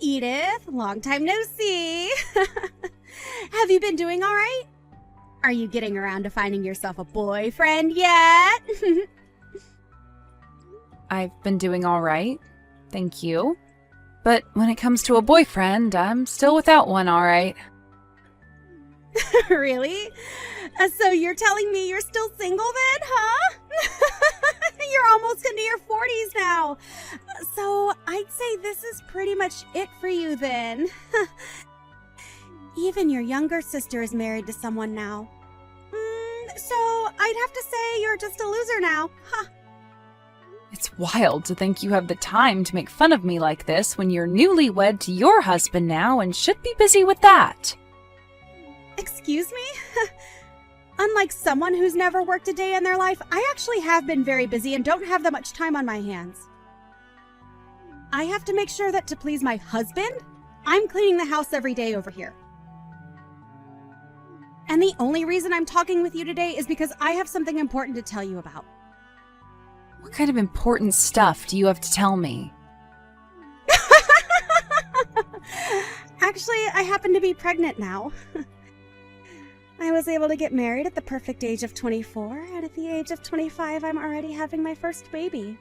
Edith. Long time no see. Have you been doing all right? Are you getting around to finding yourself a boyfriend yet? I've been doing all right. Thank you. But when it comes to a boyfriend, I'm still without one, all right. Really? So you're telling me you're still single then, huh? You're almost into your 40s now. So I'd say this is pretty much it for you then. Even your younger sister is married to someone now. So I'd have to say you're just a loser now, huh? It's wild to think you have the time to make fun of me like this when you're newlywed to your husband now and should be busy with that. Excuse me? Unlike someone who's never worked a day in their life, I actually have been very busy and don't have that much time on my hands. I have to make sure that to please my husband, I'm cleaning the house every day over here. And the only reason I'm talking with you today is because I have something important to tell you about. What kind of important stuff do you have to tell me? Actually, I happen to be pregnant now. I was able to get married at the perfect age of 24, and at the age of 25, I'm already having my first baby.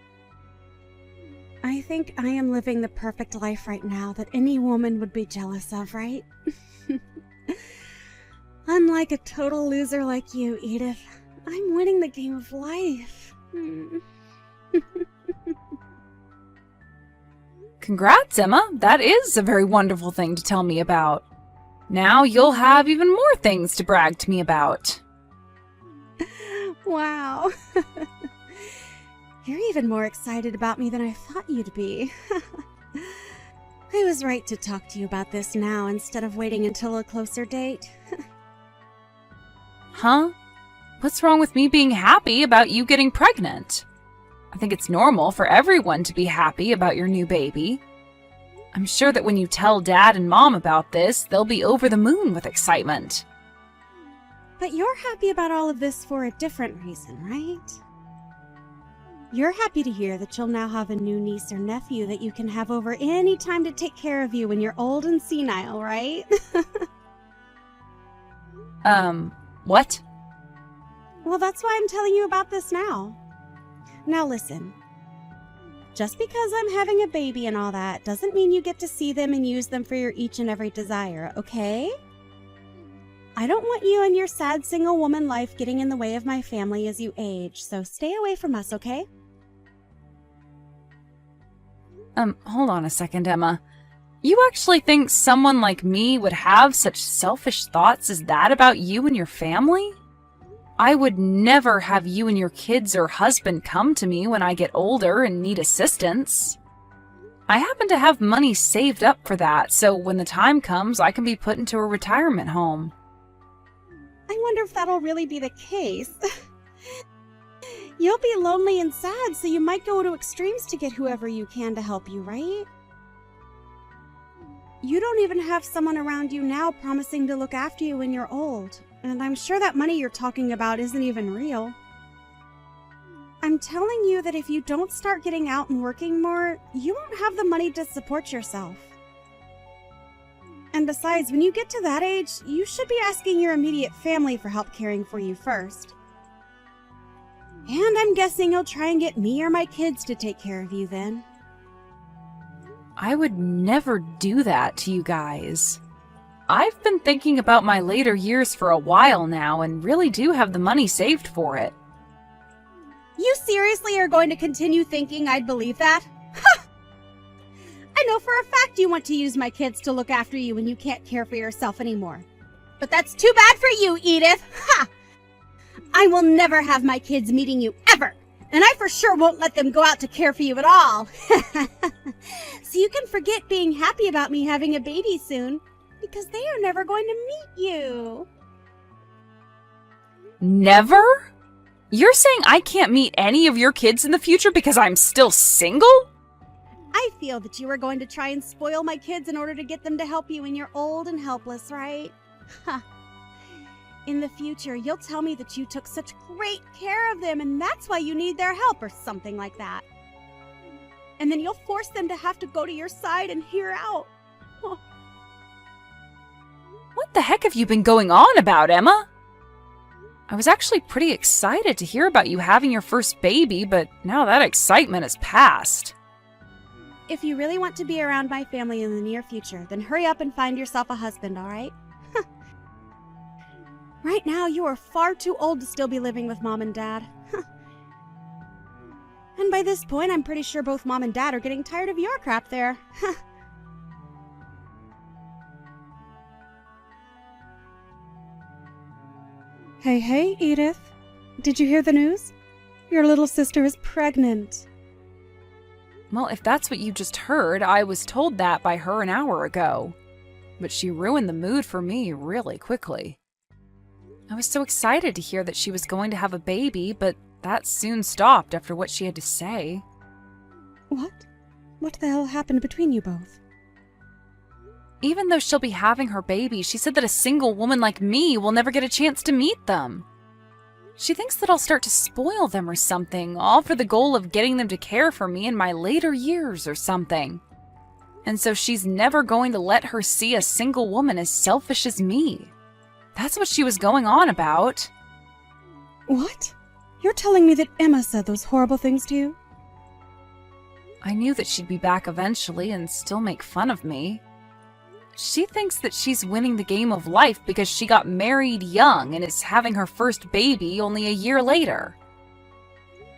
I think I am living the perfect life right now that any woman would be jealous of, right? Unlike a total loser like you, Edith, I'm winning the game of life. Congrats, Emma. That is a very wonderful thing to tell me about. Now you'll have even more things to brag to me about. Wow. You're even more excited about me than I thought you'd be. I was right to talk to you about this now instead of waiting until a closer date. Huh? What's wrong with me being happy about you getting pregnant? I think it's normal for everyone to be happy about your new baby. I'm sure that when you tell Dad and Mom about this, they'll be over the moon with excitement. But you're happy about all of this for a different reason, right? You're happy to hear that you'll now have a new niece or nephew that you can have over any time to take care of you when you're old and senile, right? What? Well, that's why I'm telling you about this now. Now listen. Just because I'm having a baby and all that doesn't mean you get to see them and use them for your each and every desire, okay? I don't want you and your sad single woman life getting in the way of my family as you age, so stay away from us, okay? Hold on a second, Emma. You actually think someone like me would have such selfish thoughts as that about you and your family? I would never have you and your kids or husband come to me when I get older and need assistance. I happen to have money saved up for that, so when the time comes, I can be put into a retirement home. I wonder if that'll really be the case. You'll be lonely and sad, so you might go to extremes to get whoever you can to help you, right? You don't even have someone around you now promising to look after you when you're old. And I'm sure that money you're talking about isn't even real. I'm telling you that if you don't start getting out and working more, you won't have the money to support yourself. And besides, when you get to that age, you should be asking your immediate family for help caring for you first. And I'm guessing you'll try and get me or my kids to take care of you then. I would never do that to you guys. I've been thinking about my later years for a while now and really do have the money saved for it. You seriously are going to continue thinking I'd believe that? Ha! I know for a fact you want to use my kids to look after you when you can't care for yourself anymore. But that's too bad for you, Edith! Ha! I will never have my kids meeting you ever! And I for sure won't let them go out to care for you at all! So you can forget being happy about me having a baby soon. Because they are never going to meet you. Never? You're saying I can't meet any of your kids in the future because I'm still single? I feel that you are going to try and spoil my kids in order to get them to help you when you're old and helpless, right? Huh. In the future, you'll tell me that you took such great care of them and that's why you need their help or something like that. And then you'll force them to have to go to your side and hear out. What the heck have you been going on about, Emma? I was actually pretty excited to hear about you having your first baby, but now that excitement has passed. If you really want to be around my family in the near future, then hurry up and find yourself a husband, all right? Right now, you are far too old to still be living with Mom and Dad. And by this point, I'm pretty sure both Mom and Dad are getting tired of your crap there. Hey, Edith. Did you hear the news? Your little sister is pregnant. Well, if that's what you just heard, I was told that by her an hour ago. But she ruined the mood for me really quickly. I was so excited to hear that she was going to have a baby, but that soon stopped after what she had to say. What? What the hell happened between you both? Even though she'll be having her baby, she said that a single woman like me will never get a chance to meet them. She thinks that I'll start to spoil them or something, all for the goal of getting them to care for me in my later years or something. And so she's never going to let her see a single woman as selfish as me. That's what she was going on about. What? You're telling me that Emma said those horrible things to you? I knew that she'd be back eventually and still make fun of me. She thinks that she's winning the game of life because she got married young and is having her first baby only a year later.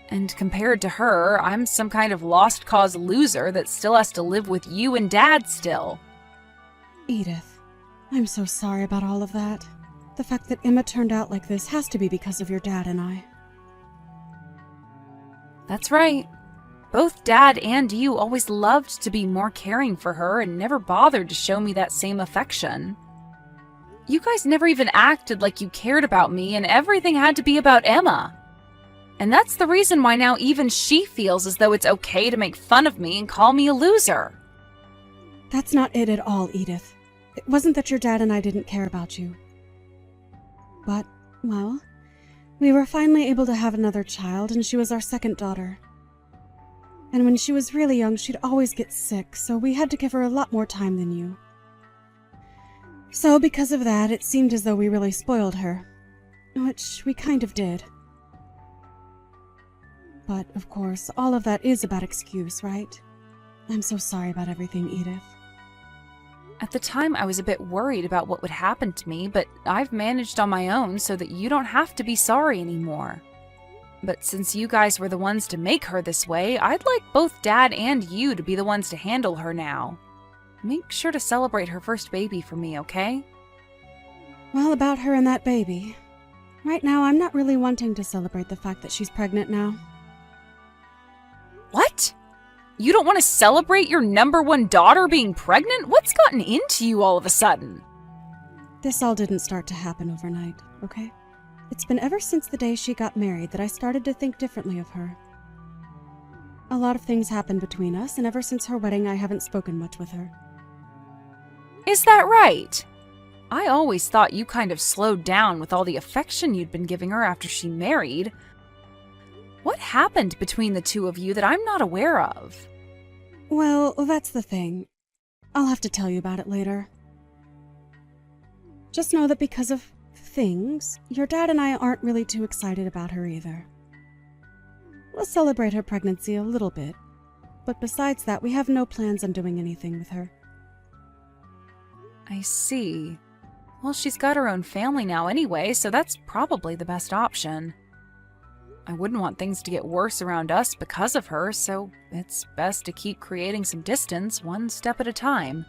And compared to her, I'm some kind of lost cause loser that still has to live with you and Dad still. Edith, I'm so sorry about all of that. The fact that Emma turned out like this has to be because of your dad and I. That's right. Both Dad and you always loved to be more caring for her and never bothered to show me that same affection. You guys never even acted like you cared about me, and everything had to be about Emma. And that's the reason why now even she feels as though it's okay to make fun of me and call me a loser. That's not it at all, Edith. It wasn't that your dad and I didn't care about you. But, well, we were finally able to have another child, and she was our second daughter. And when she was really young, she'd always get sick, so we had to give her a lot more time than you. So because of that, it seemed as though we really spoiled her. Which we kind of did. But, of course, all of that is a bad excuse, right? I'm so sorry about everything, Edith. At the time, I was a bit worried about what would happen to me, but I've managed on my own so that you don't have to be sorry anymore. But since you guys were the ones to make her this way, I'd like both Dad and you to be the ones to handle her now. Make sure to celebrate her first baby for me, okay? Well, about her and that baby. Right now, I'm not really wanting to celebrate the fact that she's pregnant now. What? You don't want to celebrate your number one daughter being pregnant? What's gotten into you all of a sudden? This all didn't start to happen overnight, okay? It's been ever since the day she got married that I started to think differently of her. A lot of things happened between us, and ever since her wedding, I haven't spoken much with her. Is that right? I always thought you kind of slowed down with all the affection you'd been giving her after she married. What happened between the two of you that I'm not aware of? Well, that's the thing. I'll have to tell you about it later. Just know that because of things, your dad and I aren't really too excited about her either. We'll celebrate her pregnancy a little bit, but besides that, we have no plans on doing anything with her. I see. Well, she's got her own family now anyway, so that's probably the best option. I wouldn't want things to get worse around us because of her, so it's best to keep creating some distance one step at a time.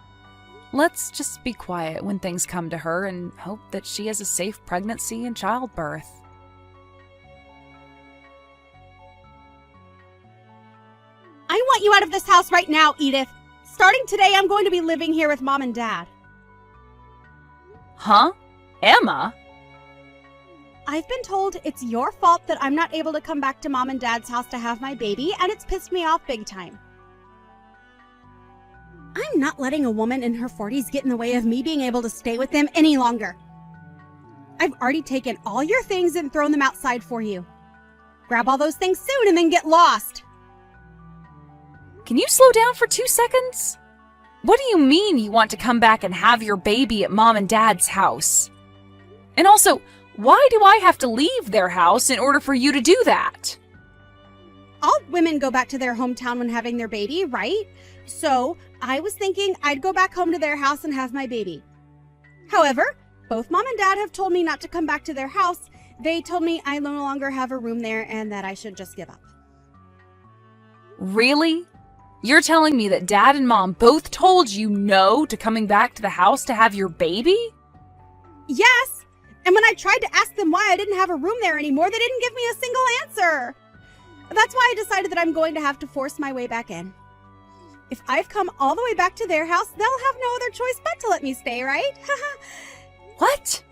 Let's just be quiet when things come to her and hope that she has a safe pregnancy and childbirth. I want you out of this house right now, Edith. Starting today, I'm going to be living here with Mom and Dad. Huh? Emma? I've been told it's your fault that I'm not able to come back to Mom and Dad's house to have my baby, and it's pissed me off big time. I'm not letting a woman in her 40s get in the way of me being able to stay with them any longer. I've already taken all your things and thrown them outside for you. Grab all those things soon and then get lost. Can you slow down for 2 seconds? What do you mean you want to come back and have your baby at Mom and Dad's house? And also, why do I have to leave their house in order for you to do that? All women go back to their hometown when having their baby, right? So I was thinking I'd go back home to their house and have my baby. However, both Mom and Dad have told me not to come back to their house. They told me I no longer have a room there and that I should just give up. Really? You're telling me that Dad and Mom both told you no to coming back to the house to have your baby? Yes. And when I tried to ask them why I didn't have a room there anymore, they didn't give me a single answer. That's why I decided that I'm going to have to force my way back in. If I've come all the way back to their house, they'll have no other choice but to let me stay, right? What?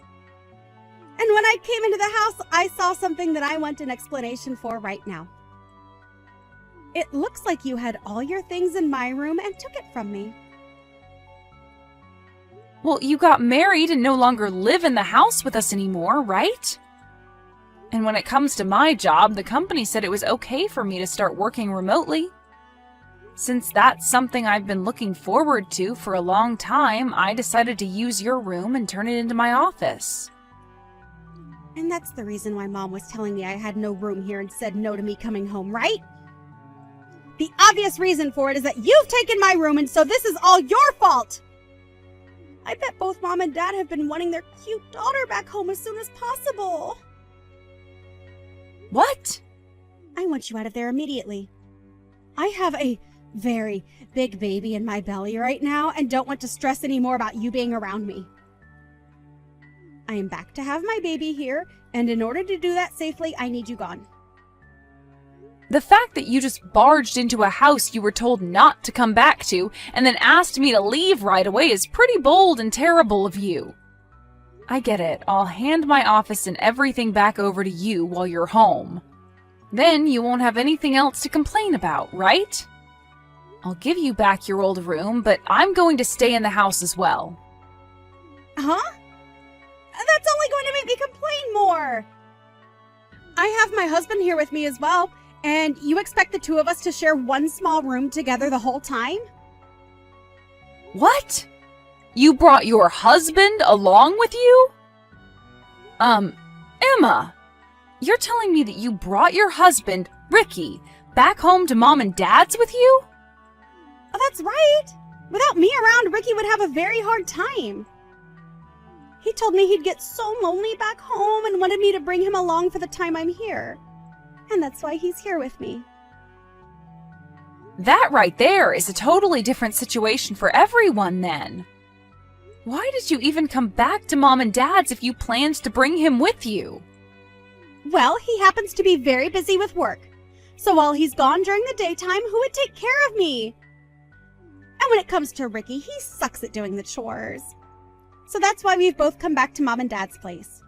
And when I came into the house, I saw something that I want an explanation for right now. It looks like you had all your things in my room and took it from me. Well, you got married and no longer live in the house with us anymore, right? And when it comes to my job, the company said it was okay for me to start working remotely. Since that's something I've been looking forward to for a long time, I decided to use your room and turn it into my office. And that's the reason why Mom was telling me I had no room here and said no to me coming home, right? The obvious reason for it is that you've taken my room, and so this is all your fault! I bet both Mom and Dad have been wanting their cute daughter back home as soon as possible. What? I want you out of there immediately. I have a very big baby in my belly right now and don't want to stress anymore about you being around me. I am back to have my baby here, and in order to do that safely, I need you gone. The fact that you just barged into a house you were told not to come back to and then asked me to leave right away is pretty bold and terrible of you. I get it. I'll hand my office and everything back over to you while you're home. Then you won't have anything else to complain about, right? I'll give you back your old room, but I'm going to stay in the house as well. Huh? That's only going to make me complain more. I have my husband here with me as well, and you expect the two of us to share one small room together the whole time? What? You brought your husband along with you? Emma, you're telling me that you brought your husband, Ricky, back home to Mom and Dad's with you? Oh, that's right. Without me around, Ricky would have a very hard time. He told me he'd get so lonely back home and wanted me to bring him along for the time I'm here. And that's why he's here with me. That right there is a totally different situation for everyone then. Why did you even come back to Mom and Dad's if you planned to bring him with you? Well, he happens to be very busy with work. So while he's gone during the daytime, who would take care of me? And when it comes to Ricky, he sucks at doing the chores. So that's why we've both come back to Mom and Dad's place.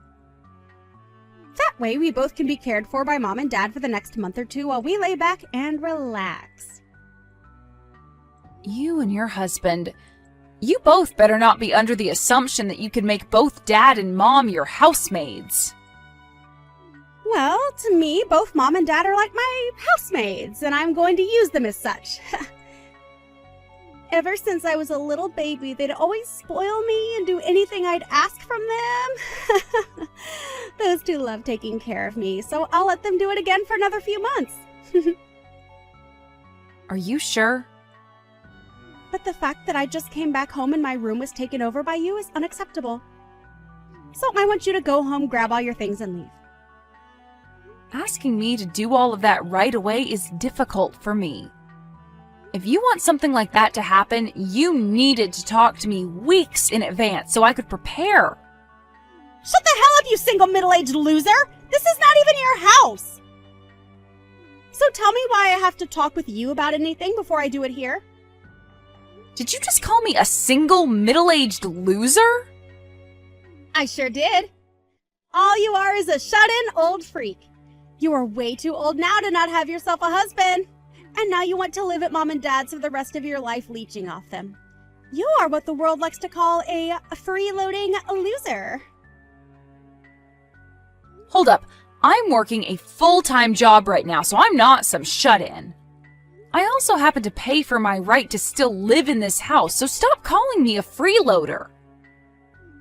That way, we both can be cared for by Mom and Dad for the next month or two while we lay back and relax. You and your husband, you both better not be under the assumption that you can make both Dad and Mom your housemaids. Well, to me, both Mom and Dad are like my housemaids, and I'm going to use them as such. Ever since I was a little baby, they'd always spoil me and do anything I'd ask from them. Those two love taking care of me, so I'll let them do it again for another few months. Are you sure? But the fact that I just came back home and my room was taken over by you is unacceptable. So I want you to go home, grab all your things, and leave. Asking me to do all of that right away is difficult for me. If you want something like that to happen, you needed to talk to me weeks in advance so I could prepare. Shut the hell up, you single middle-aged loser! This is not even your house! So tell me why I have to talk with you about anything before I do it here? Did you just call me a single middle-aged loser? I sure did. All you are is a shut-in old freak. You are way too old now to not have yourself a husband. And now you want to live at Mom and Dad's for the rest of your life leeching off them. You are what the world likes to call a freeloading loser. Hold up. I'm working a full-time job right now, so I'm not some shut-in. I also happen to pay for my right to still live in this house, so stop calling me a freeloader.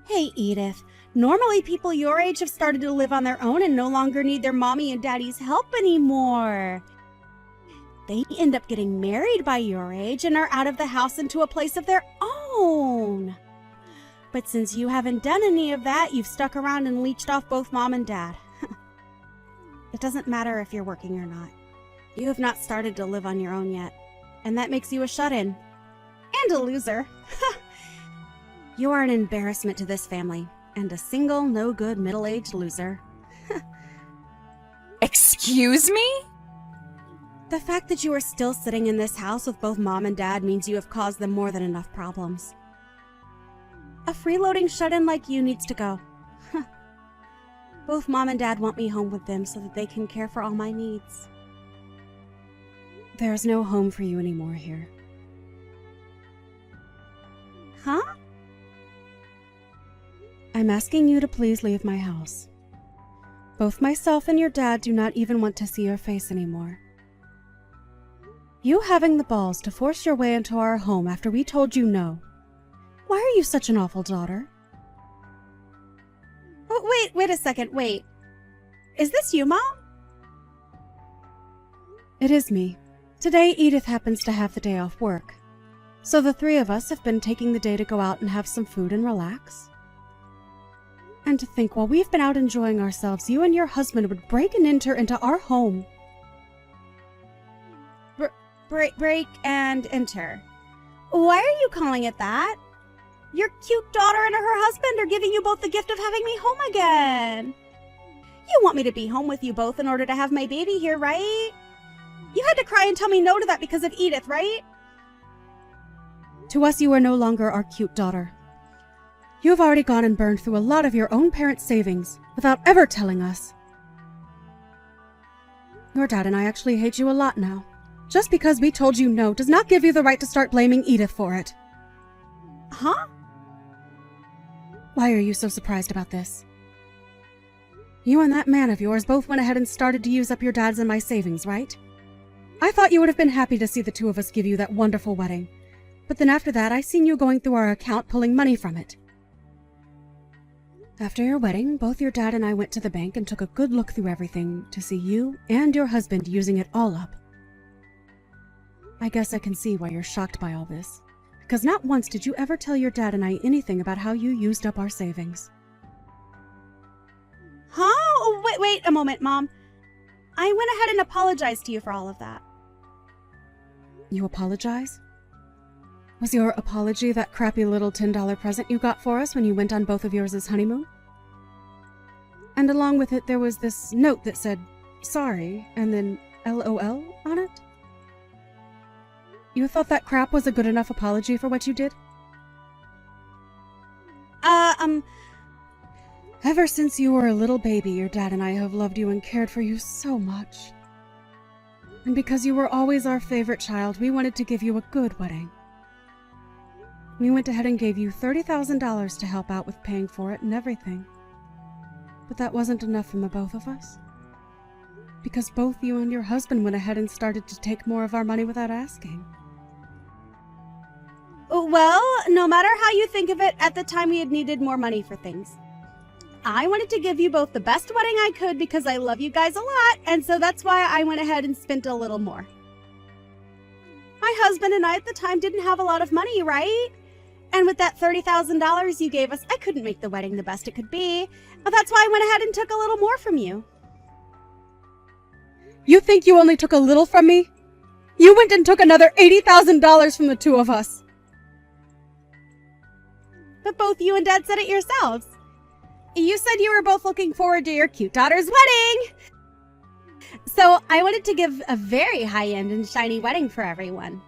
Hey, Edith. Normally people your age have started to live on their own and no longer need their mommy and daddy's help anymore. They end up getting married by your age and are out of the house into a place of their own. But since you haven't done any of that, you've stuck around and leeched off both mom and dad. It doesn't matter if you're working or not. You have not started to live on your own yet, and that makes you a shut-in. And a loser. You are an embarrassment to this family, and a single, no-good, middle-aged loser. Excuse me? The fact that you are still sitting in this house with both mom and dad means you have caused them more than enough problems. A freeloading shut-in like you needs to go. Both mom and dad want me home with them so that they can care for all my needs. There's no home for you anymore here. Huh? I'm asking you to please leave my house. Both myself and your dad do not even want to see your face anymore. You having the balls to force your way into our home after we told you no. Why are you such an awful daughter? Oh, wait a second, wait. Is this you, Mom? It is me. Today, Edith happens to have the day off work. So the three of us have been taking the day to go out and have some food and relax. And to think while we've been out enjoying ourselves, you and your husband would break and enter into our home. Break and enter. Why are you calling it that? Your cute daughter and her husband are giving you both the gift of having me home again. You want me to be home with you both in order to have my baby here, right? You had to cry and tell me no to that because of Edith, right? To us, you are no longer our cute daughter. You have already gone and burned through a lot of your own parents' savings without ever telling us. Your dad and I actually hate you a lot now. Just because we told you no does not give you the right to start blaming Edith for it. Huh? Why are you so surprised about this? You and that man of yours both went ahead and started to use up your dad's and my savings, right? I thought you would have been happy to see the two of us give you that wonderful wedding. But then after that, I seen you going through our account pulling money from it. After your wedding, both your dad and I went to the bank and took a good look through everything to see you and your husband using it all up. I guess I can see why you're shocked by all this, because not once did you ever tell your dad and I anything about how you used up our savings. Huh? Oh, wait a moment, Mom. I went ahead and apologized to you for all of that. You apologize? Was your apology that crappy little $10 present you got for us when you went on both of yours' honeymoon? And along with it, there was this note that said, sorry, and then LOL on it? You thought that crap was a good enough apology for what you did? Ever since you were a little baby, your dad and I have loved you and cared for you so much. And because you were always our favorite child, we wanted to give you a good wedding. We went ahead and gave you $30,000 to help out with paying for it and everything. But that wasn't enough from the both of us. Because both you and your husband went ahead and started to take more of our money without asking. Well, no matter how you think of it, at the time we had needed more money for things. I wanted to give you both the best wedding I could because I love you guys a lot, and so that's why I went ahead and spent a little more. My husband and I at the time didn't have a lot of money, right? And with that $30,000 you gave us, I couldn't make the wedding the best it could be. But that's why I went ahead and took a little more from you. You think you only took a little from me? You went and took another $80,000 from the two of us. But both you and Dad said it yourselves. You said you were both looking forward to your cute daughter's wedding. So I wanted to give a very high-end and shiny wedding for everyone.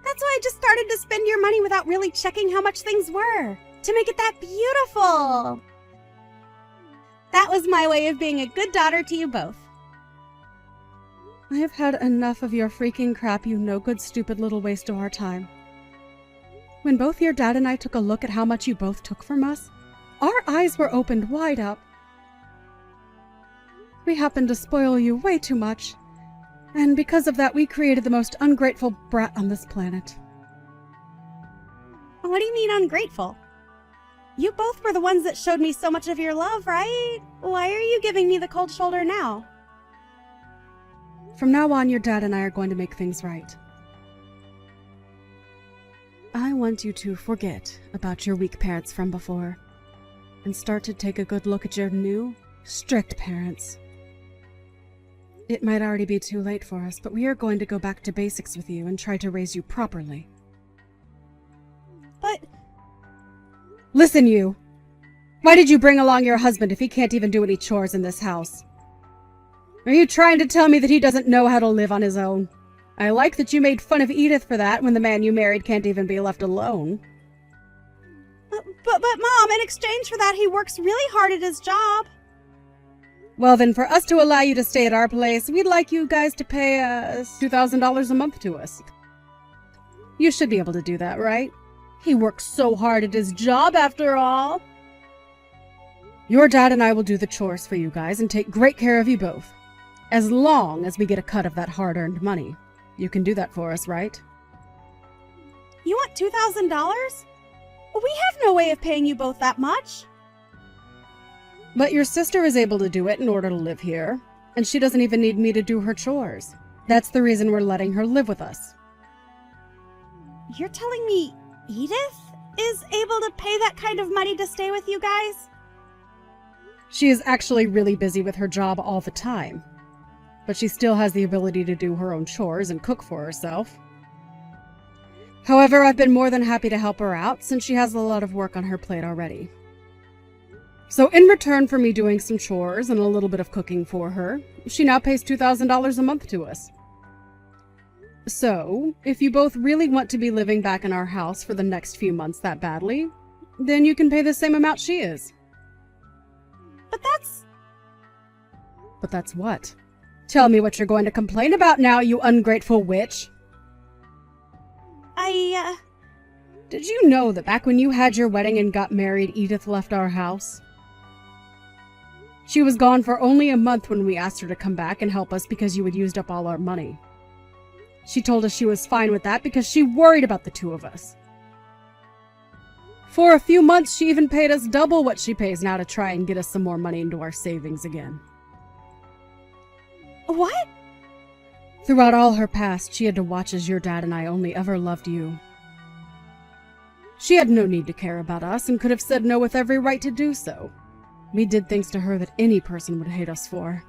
That's why I just started to spend your money without really checking how much things were, to make it that beautiful. That was my way of being a good daughter to you both. I have had enough of your freaking crap, you no-good, stupid little waste of our time. When both your dad and I took a look at how much you both took from us, our eyes were opened wide up. We happened to spoil you way too much, And because of that, we created the most ungrateful brat on this planet. What do you mean ungrateful? You both were the ones that showed me so much of your love, right? Why are you giving me the cold shoulder now? From now on, your dad and I are going to make things right. I want you to forget about your weak parents from before and start to take a good look at your new, strict parents. It might already be too late for us, but we are going to go back to basics with you and try to raise you properly. But... Listen, you! Why did you bring along your husband if he can't even do any chores in this house? Are you trying to tell me that he doesn't know how to live on his own? I like that you made fun of Edith for that when the man you married can't even be left alone. But Mom, in exchange for that, he works really hard at his job. Well, then, for us to allow you to stay at our place, we'd like you guys to pay $2,000 a month to us. You should be able to do that, right? He works so hard at his job, after all. Your dad and I will do the chores for you guys and take great care of you both. As long as we get a cut of that hard-earned money. You can do that for us, right? You want $2,000? We have no way of paying you both that much. But your sister is able to do it in order to live here, and she doesn't even need me to do her chores. That's the reason we're letting her live with us. You're telling me Edith is able to pay that kind of money to stay with you guys? She is actually really busy with her job all the time, but she still has the ability to do her own chores and cook for herself. However, I've been more than happy to help her out since she has a lot of work on her plate already. So in return for me doing some chores and a little bit of cooking for her, she now pays $2,000 a month to us. So, if you both really want to be living back in our house for the next few months that badly, then you can pay the same amount she is. But that's what? Tell me what you're going to complain about now, you ungrateful witch. Did you know that back when you had your wedding and got married, Edith left our house? She was gone for only a month when we asked her to come back and help us because you had used up all our money. She told us she was fine with that because she worried about the two of us. For a few months, she even paid us double what she pays now to try and get us some more money into our savings again. What? Throughout all her past, she had to watch as your dad and I only ever loved you. She had no need to care about us and could have said no with every right to do so. We did things to her that any person would hate us for.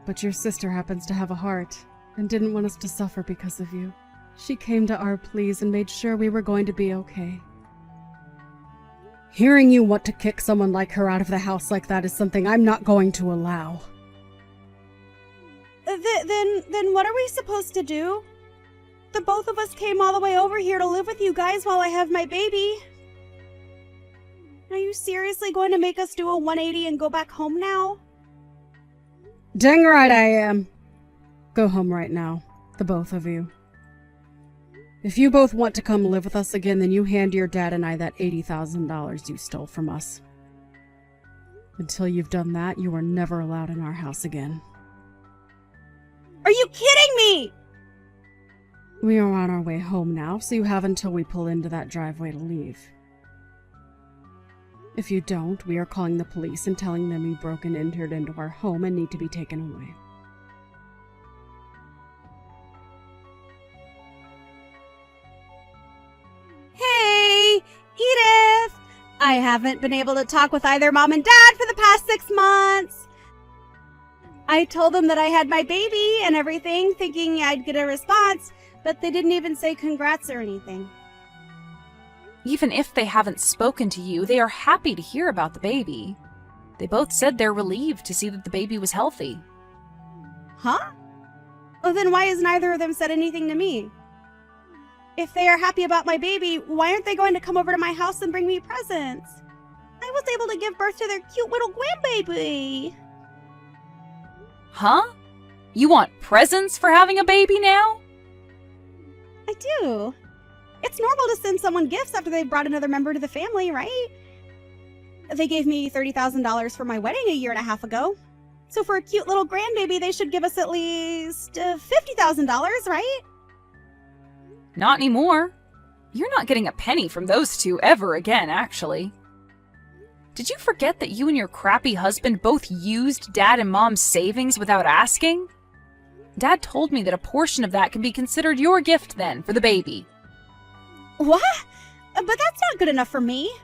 But your sister happens to have a heart and didn't want us to suffer because of you. She came to our pleas and made sure we were going to be okay. Hearing you want to kick someone like her out of the house like that is something I'm not going to allow. Then what are we supposed to do? The both of us came all the way over here to live with you guys while I have my baby. Are you seriously going to make us do a 180 and go back home now? Dang right I am. Go home right now, the both of you. If you both want to come live with us again, then you hand your dad and I that $80,000 you stole from us. Until you've done that, you are never allowed in our house again. Are you kidding me? We are on our way home now, so you have until we pull into that driveway to leave. If you don't, we are calling the police and telling them you broke and entered into our home and need to be taken away. Hey, Edith! I haven't been able to talk with either Mom and Dad for the past 6 months. I told them that I had my baby and everything, thinking I'd get a response, but they didn't even say congrats or anything. Even if they haven't spoken to you, they are happy to hear about the baby. They both said they're relieved to see that the baby was healthy. Huh? Well, then why has neither of them said anything to me? If they are happy about my baby, why aren't they going to come over to my house and bring me presents? I was able to give birth to their cute little grandbaby. Huh? You want presents for having a baby now? I do. It's normal to send someone gifts after they've brought another member to the family, right? They gave me $30,000 for my wedding a year and a half ago. So for a cute little grandbaby, they should give us at least $50,000, right? Not anymore. You're not getting a penny from those two ever again, actually. Did you forget that you and your crappy husband both used Dad and Mom's savings without asking? Dad told me that a portion of that can be considered your gift then for the baby. What? But that's not good enough for me.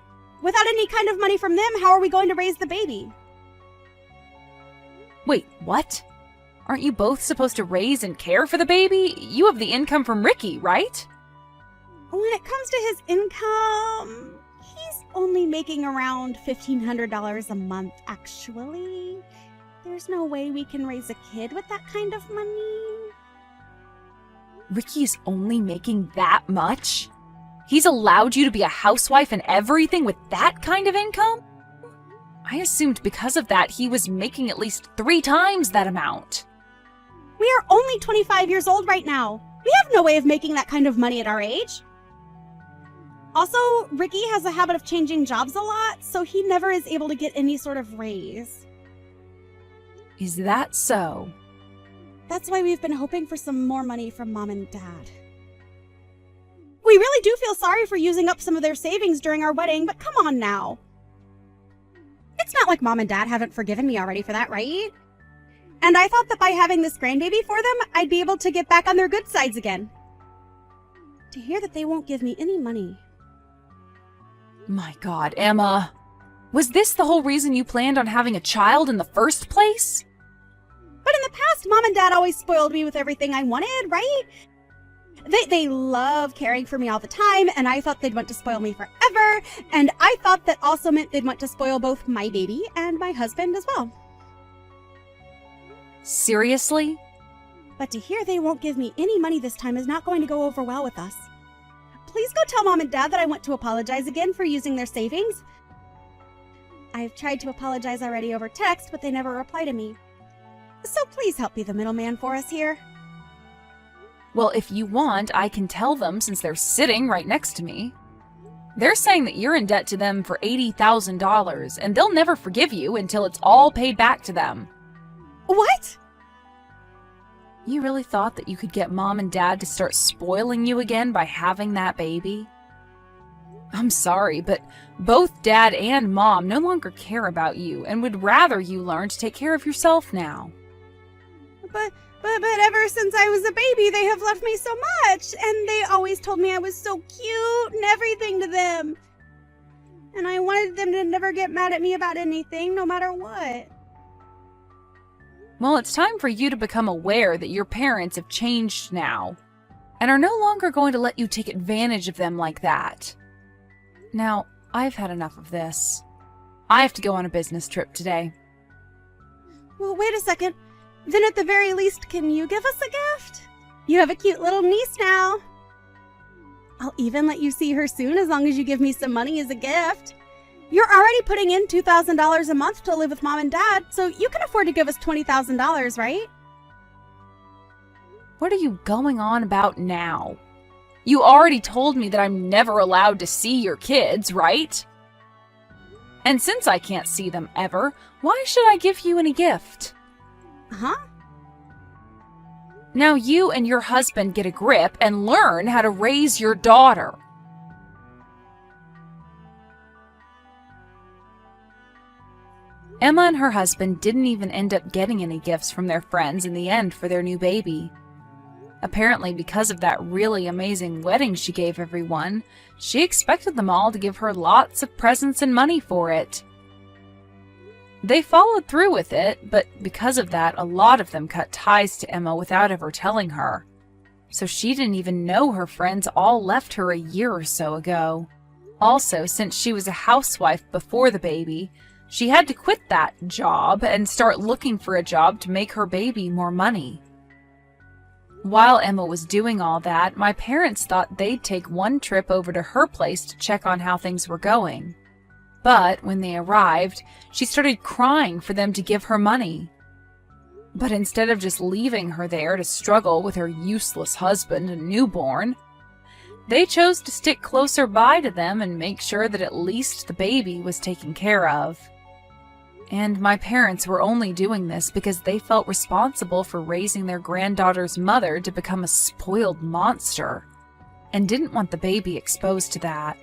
Without any kind of money from them, how are we going to raise the baby? Wait, what? Aren't you both supposed to raise and care for the baby? You have the income from Ricky, right? When it comes to his income, he's only making around $1,500 a month, actually. There's no way we can raise a kid with that kind of money. Ricky's only making that much? He's allowed you to be a housewife and everything with that kind of income? I assumed because of that he was making at least 3 times that amount. We are only 25 years old right now. We have no way of making that kind of money at our age. Also, Ricky has a habit of changing jobs a lot, so he never is able to get any sort of raise. Is that so? That's why we've been hoping for some more money from Mom and Dad. We really do feel sorry for using up some of their savings during our wedding, but come on now. It's not like Mom and Dad haven't forgiven me already for that, right? And I thought that by having this grandbaby for them, I'd be able to get back on their good sides again. To hear that they won't give me any money. My God, Emma. Was this the whole reason you planned on having a child in the first place? But in the past, Mom and Dad always spoiled me with everything I wanted, right? They love caring for me all the time, and I thought they'd want to spoil me forever, and I thought that also meant they'd want to spoil both my baby and my husband as well. Seriously? But to hear they won't give me any money this time is not going to go over well with us. Please go tell Mom and Dad that I want to apologize again for using their savings. I've tried to apologize already over text, but they never reply to me. So please help be the middleman for us here. Well, if you want, I can tell them since they're sitting right next to me. They're saying that you're in debt to them for $80,000, and they'll never forgive you until it's all paid back to them. What? You really thought that you could get Mom and Dad to start spoiling you again by having that baby? I'm sorry, but both Dad and Mom no longer care about you and would rather you learn to take care of yourself now. But ever since I was a baby, they have loved me so much, and they always told me I was so cute and everything to them. And I wanted them to never get mad at me about anything, no matter what. Well, it's time for you to become aware that your parents have changed now, and are no longer going to let you take advantage of them like that. Now, I've had enough of this. I have to go on a business trip today. Well, wait a second. Then at the very least, can you give us a gift? You have a cute little niece now. I'll even let you see her soon as long as you give me some money as a gift. You're already putting in $2,000 a month to live with Mom and Dad, so you can afford to give us $20,000, right? What are you going on about now? You already told me that I'm never allowed to see your kids, right? And since I can't see them ever, why should I give you any gift? Huh? Now you and your husband get a grip and learn how to raise your daughter. Emma and her husband didn't even end up getting any gifts from their friends in the end for their new baby. Apparently, because of that really amazing wedding she gave everyone, she expected them all to give her lots of presents and money for it. They followed through with it, but because of that, a lot of them cut ties to Emma without ever telling her. So she didn't even know her friends all left her a year or so ago. Also, since she was a housewife before the baby, she had to quit that job and start looking for a job to make her baby more money. While Emma was doing all that, my parents thought they'd take one trip over to her place to check on how things were going. But when they arrived, she started crying for them to give her money. But instead of just leaving her there to struggle with her useless husband and newborn, they chose to stick closer by to them and make sure that at least the baby was taken care of. And my parents were only doing this because they felt responsible for raising their granddaughter's mother to become a spoiled monster, and didn't want the baby exposed to that.